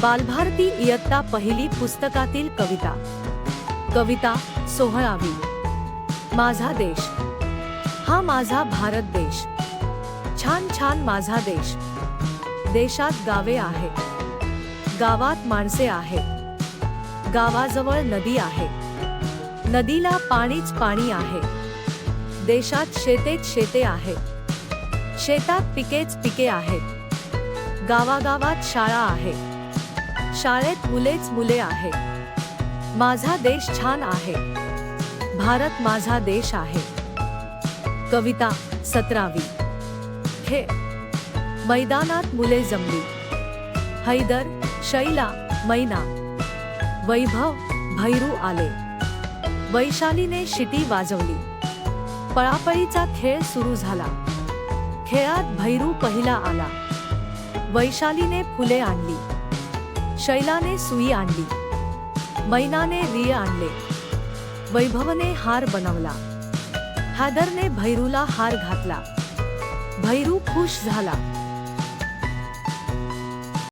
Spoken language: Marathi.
बालभारती इयत्ता पहिली पुस्तकातील कविता. कविता 16वी. माझा देश. हा माझा भारत देश. छान छान माझा देश. देशात गावे आहेत, गावात माणसे आहेत, गावाजवळ नदी आहे, नदीला पाणीच पाणी आहे. देशात शेतेच शेते आहेत, शेतात पिकेच पिके आहेत, गावागावात शाळा आहे, शाळेत मुलेच मुले आहेत. माझा देश छान आहे, भारत माझा देश आहे. कविता 17वी. खेळ. मैदानात मुले जमली, हैदर, शैला, मैना, वैभव, भैरू आले. वैशालीने शिटी वाजवली, पळापळीचा खेळ सुरू झाला. खेळात भैरू पहिला आला. वैशालीने फुले आणली, शैलाने सुई आणली, मैनाने रिय आणले, वैभवने हार बनवला, हैदरने भैरूला हार घातला. भैरू खुश झाला.